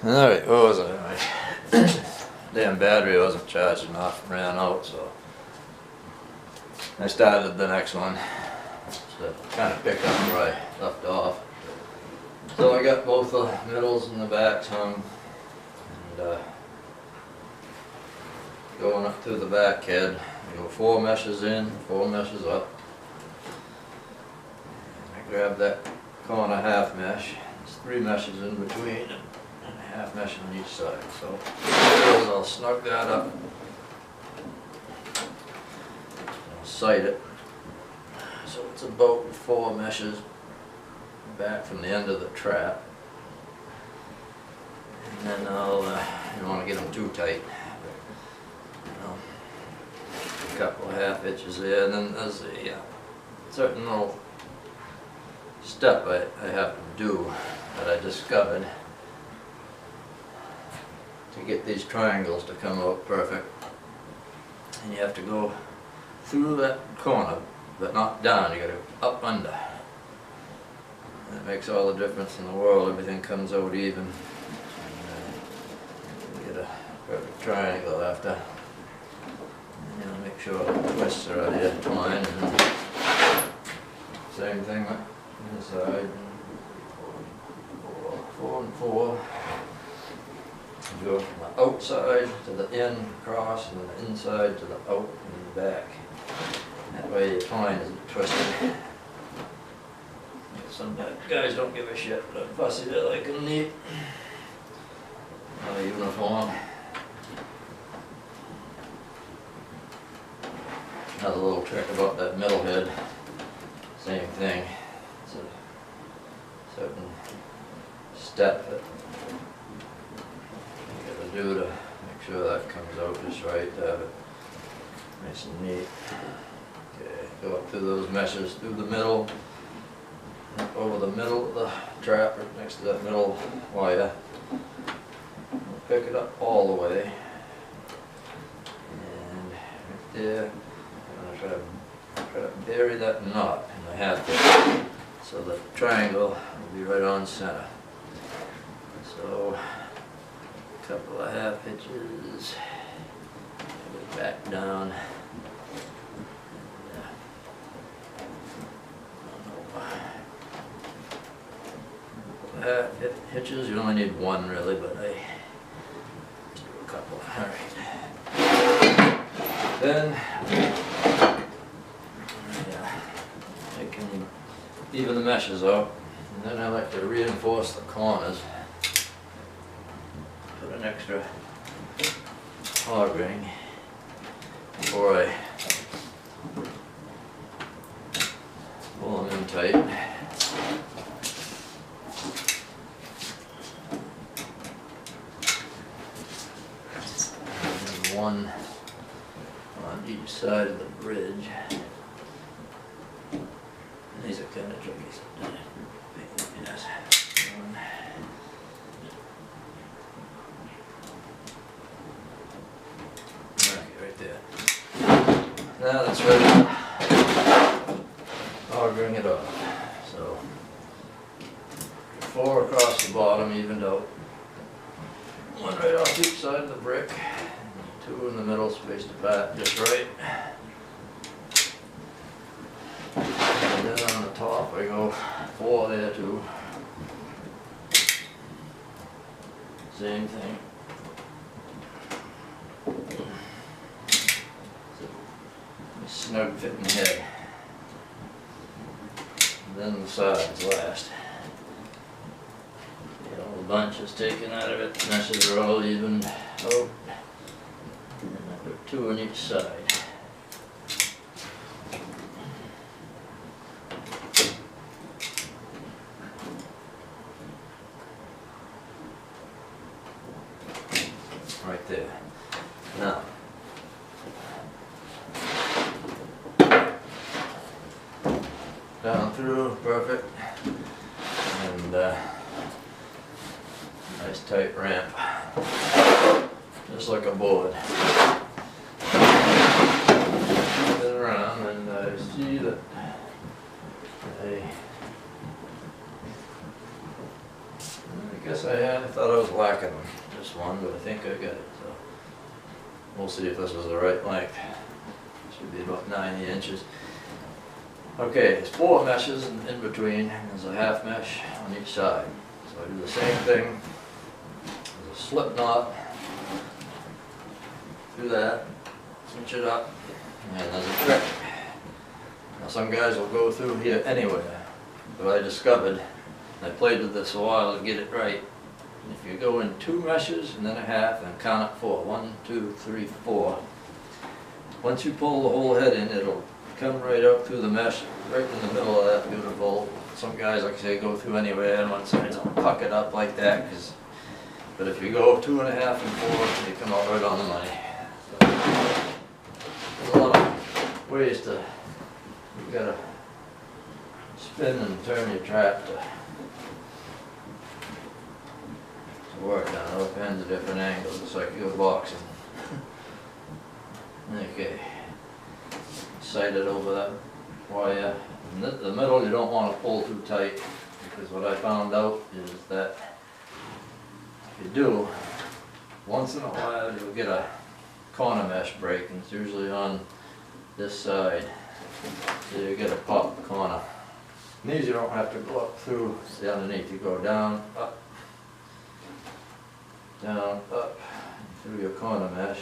Alright, what was it? My damn battery wasn't charged enough, ran out, so I started the next one. So kind of picked up where I left off. So I got both the middles and the backs hung, and going up through the back head. I go 4 meshes in, 4 meshes up. I grab that corner half mesh. There's 3 meshes in between and a half mesh on each side. So I'll snug that up. I'll sight it. So it's about 4 meshes back from the end of the trap. And then I'll, you don't want to get them too tight. A couple of half hitches there, and then there's a certain little step I have to do that I discovered to get these triangles to come out perfect. And you have to go through that corner, but not down, you got to up under. That makes all the difference in the world. Everything comes out even. And, you get a perfect triangle after. And, you know, make sure the twists are out here twined. And same thing with inside. 4 and 4. You go from the outside to the in, across, and the inside to the out and the back. That way your twine isn't twisted. Some guys don't give a shit, but I'm fussy that I like them neat. Not a uniform. Another little trick about that middle head. Same thing. It's a certain step that you gotta do to make sure that comes out just right, to have it nice and neat. Okay, go up through those meshes, through the middle. Up over the middle of the trap, right next to that middle wire. We'll pick it up all the way. And right there, I'm going to try to bury that knot in the half hitch, so the triangle will be right on center. So, a couple of half hitches, get back down. Hitches, you only need 1 really, but I just do a couple. Alright. Then I can even the meshes up, and then I like to reinforce the corners. Put an extra hog ring before I pull them in tight. One on each side of the bridge. And these are kind of tricky sometimes. Yes. Okay, right there. Now that's ready. I'll bring it off. So 4 across the bottom, evened out. 1 right off each side of the brick. 2 in the middle, spaced apart just right. And then on the top I go 4 there too. Same thing. Snug fitting head. And then the sides last. The whole bunch is taken out of it, meshes are all evened out. And I put 2 on each side. Right there. Now, down through, perfect. And nice tight ramp. Just like a board. Spin around, and I see that I I guess I thought I was lacking just one, but I think I got it, so. We'll see if this is the right length. Should be about 90 inches. Okay, there's 4 meshes in between, and there's a half mesh on each side. So I do the same thing. There's a slip knot. Do that, cinch it up, and there's a trick. Now some guys will go through here anyway, but I discovered, and I played with this a while to get it right. If you go in 2 meshes and then a half and count it 4, 1, 2, 3, 4. Once you pull the whole head in, it'll come right up through the mesh, right in the middle of that beautiful. Some guys, like I say, go through anywhere on one side, don't puck it up like that. But if you go 2 1/2 and 4, you come out right on the money. So, there's a lot of ways to, you gotta spin and turn your trap to work on all kinds of different angles, just like you go boxing. Okay, sight it over that wire. In the middle you don't want to pull too tight, because what I found out is that if you do, once in a while you'll get a corner mesh break, and it's usually on this side, so you get a pop corner. And these you don't have to go up through, see underneath, you go down, up, down, up, through your corner mesh.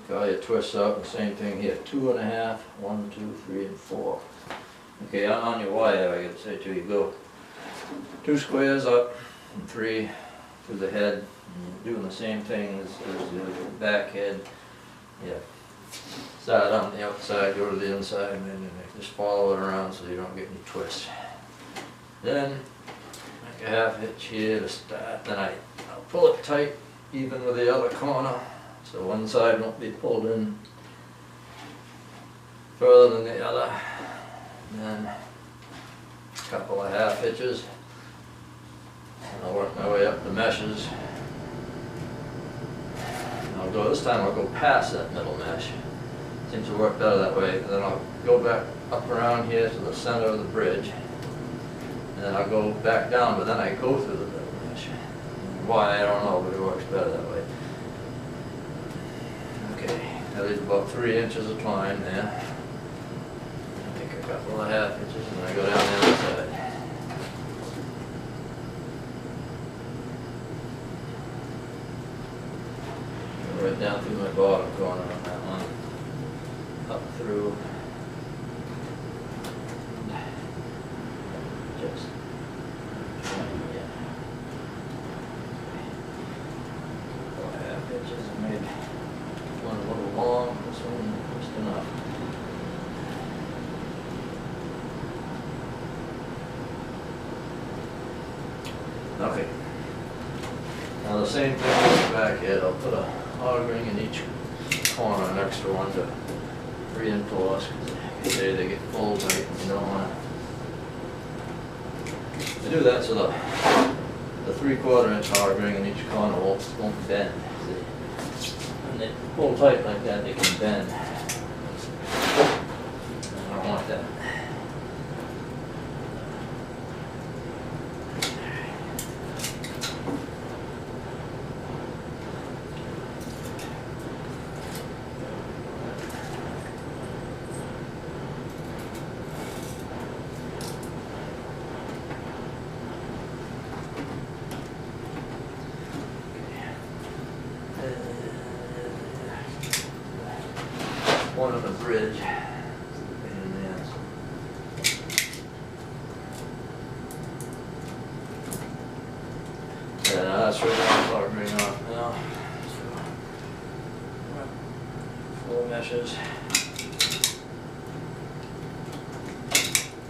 Take all your twists out, and same thing here, 2 1/2, 1, 2, 3, and 4. Okay, on your wire, I gotta say to you, go 2 squares up, and 3 through the head. And you're doing the same thing as the back head. Yeah. Start on the outside, go to the inside, and then just follow it around so you don't get any twists. Then make a half hitch here to start, then I'll pull it tight even with the other corner, so one side won't be pulled in further than the other. And then a couple of half hitches, and I'll work my way up the meshes. And I'll go, this time I'll go past that middle mesh. Seems to work better that way. And then I'll go back up around here to the center of the bridge. And then I'll go back down, but then I go through the middle mesh. Why, I don't know, but it works better that way. Okay, that leaves about 3 inches of twine there. Take a couple of half inches and then I go down the other side. Go right down through my bottom corner on that one. Up through. Just. Yeah. About half inches. I made one a little long, this one just enough. Okay. Now the same thing with the back head. I'll put a hog ring in each corner, an extra one to reinforce, because they get full tight and you don't want to do that so the 3/4 inch hog ring in each corner won't bend. See? When they pull tight like that, they can bend. I don't want that. One on the bridge. And that's right now, start bringing off now. So, 4 meshes.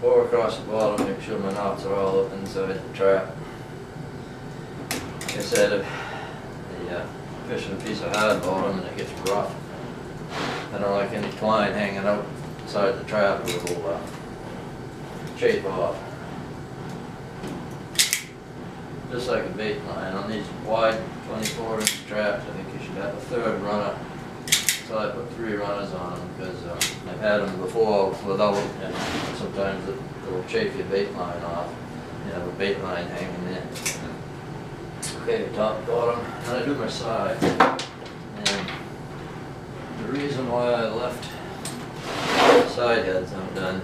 4 across the bottom, make sure my knots are all up inside the trap. Like I said, if the fishing a piece of hard bottom and it gets rough, I don't like any twine hanging out inside the trap, it will chafe off. Just like a bait line, on these wide 24-inch traps, I think you should have a 3rd runner. So I put 3 runners on them, because I've had them before without, and sometimes it will chafe your bait line off. You have a bait line hanging there. Okay, top, bottom, and I do my side. And the reason why I left side heads undone,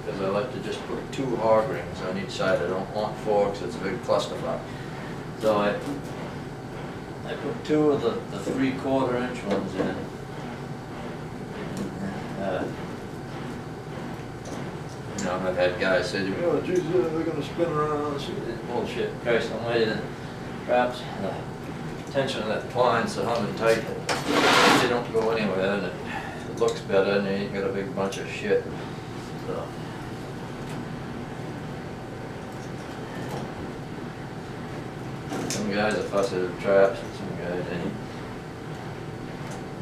because I like to just put 2 hog rings on each side. I don't want 4 because it's a big clusterfuck. So I put 2 of the 3/4 inch ones in. You know, I've had guys say to me, "Oh, geez, they're going to spin around." Bullshit. Christ almighty, the traps, the tension of that twine so humming tight that they don't go anywhere, and it looks better, and you ain't got a big bunch of shit. So. Some guys are fussy with traps, and some guys ain't.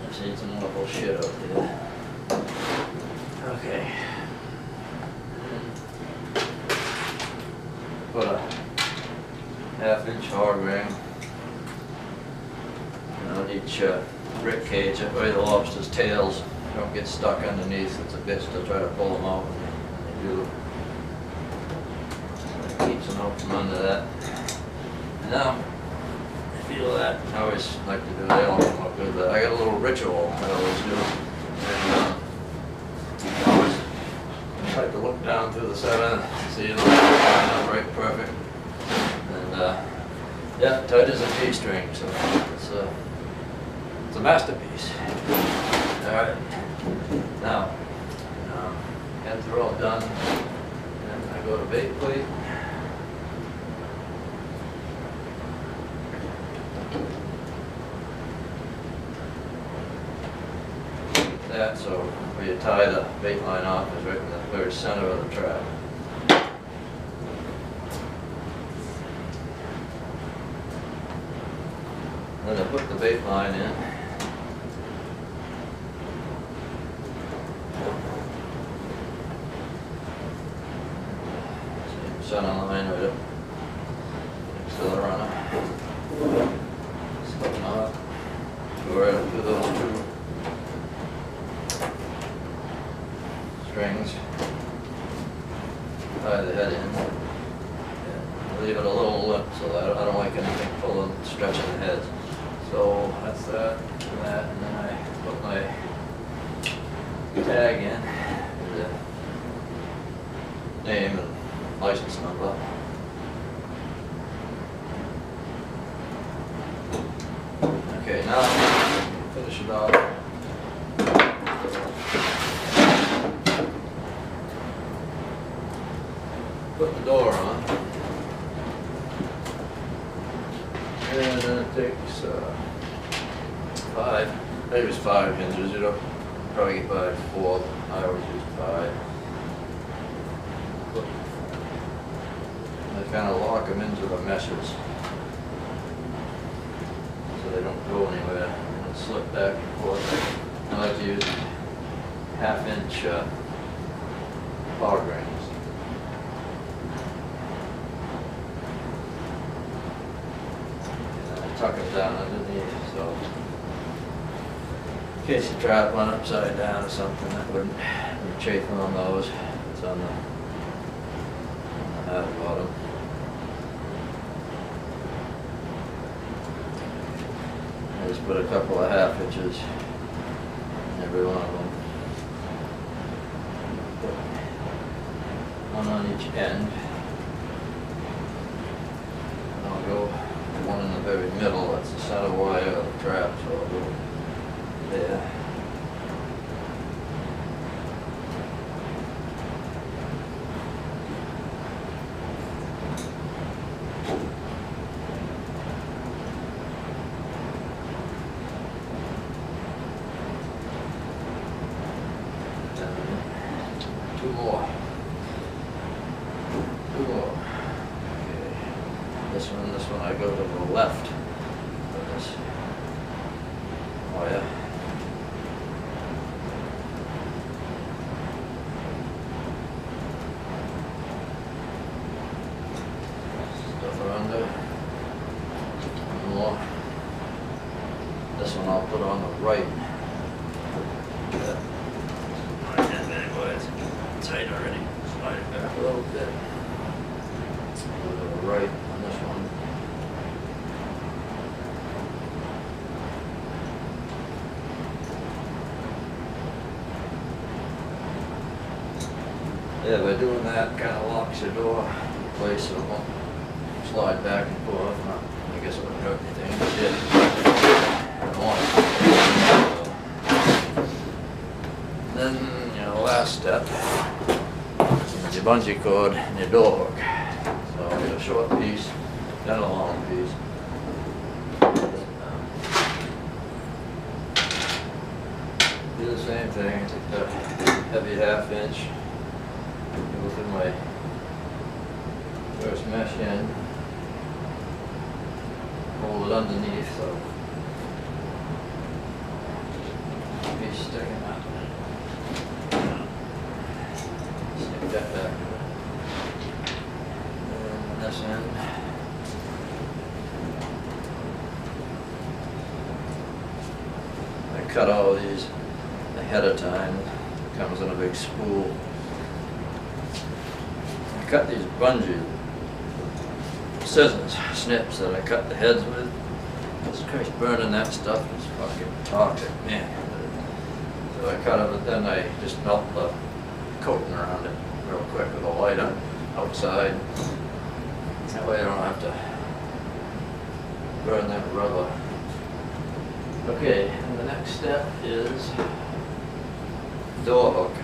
I've seen some awful shit out there. Okay. Put a 1/2 inch hog ring on each rib cage, that way the lobster's tails don't get stuck underneath. It's a bitch to try to pull them out when they do. It keeps them out from under that. And now, I feel that. I always like to do that. I'll come up with I got a little ritual I always do. And, I always like to look down through the 7 and see it line up right perfect. And yeah, tight as a G-string, so it's a masterpiece. Alright, now, heads are all done, and I go to bait plate. That, so where you tie the bait line off is right in the very center of the trap. Then I put the bait line in. Center line with it next to the runner. Slip knot. Go right up through those 2 strings. Tie the head in. And leave it a little limp so that I don't like anything pulling, stretching the heads. So that's that and that, and then I put my tag in with the name and license number. Okay, now finish it off. Put the door on. And then it takes 5, maybe it's 5 hinges. You don't probably get by 4. I always use 5. I kind of lock them into the meshes so they don't go anywhere and slip back and forth. I like to use 1/2 inch hog rings. Tuck it down underneath, so in case the trap went upside down or something, that wouldn't be chafing on those. It's on the half bottom. I just put a couple of 1/2 inches in every one of them. Put one on each end. And I'll go one in the very middle. That's the center wire of the trap, so I'll go there. And 2 more. 2 more. This one I go to the left of this wire. Stuff her under. 1 more. This one I'll put on the right. Anyway, it's tight already. Slide it back a little bit. right on this one. Yeah, by doing that, kind of locks your door in place so it won't slide back and forth. I guess it wouldn't hurt anything if it did. I don't want it. So. Then, you know, last step is your bungee cord and your door hook. So I'll get a short piece, then a long piece. Do the same thing, take the heavy 1/2 inch. Go through my first mesh in, hold it underneath so piece sticking up. Stick that back to it. And this end. I cut all these ahead of time. It comes in a big spool. I cut these bungee scissors, snips that I cut the heads with. Jesus Christ, burning that stuff is fucking toxic, man. So I cut it, but then I just melt the coating around it real quick with a light on outside. That way I don't have to burn that rubber. Okay, and the next step is door hook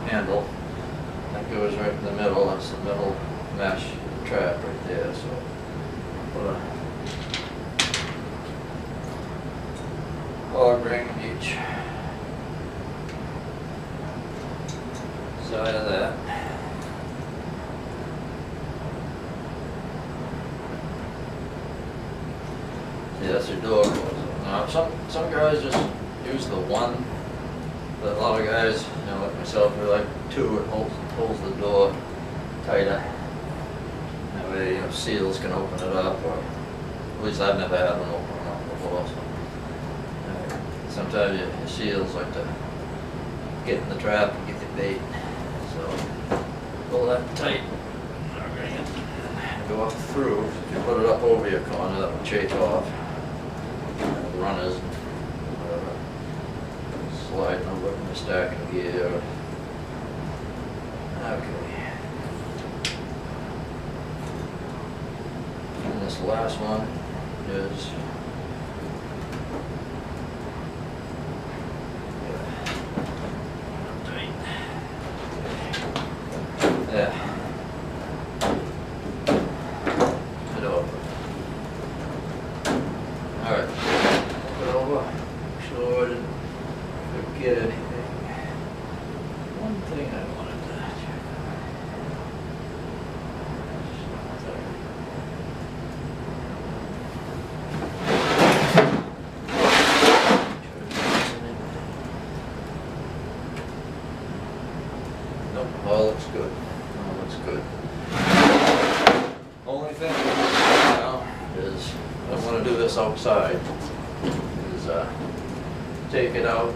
handle. That goes right in the middle. That's the middle mesh trap right there. So put a log ring in each side of that. See, that's your door closer. Now, some guys just use the one. But a lot of guys, you know, like myself, we like two. It holds the door tighter. That way, you know, seals can open it up, or at least I've never had one open them up before. So sometimes your seals like to get in the trap and get the bait. So pull that tight, and go up through. If you put it up over your corner, that will chafe off. Runners. Sliding over in the stacking gear. Okay. And this last one is yeah. It over. Alright. Put it over. Make sure I didn't forget anything. One thing I wanted to check out. Nope, all looks good. All looks good. Only thing now is I want to do this outside. Is take it out.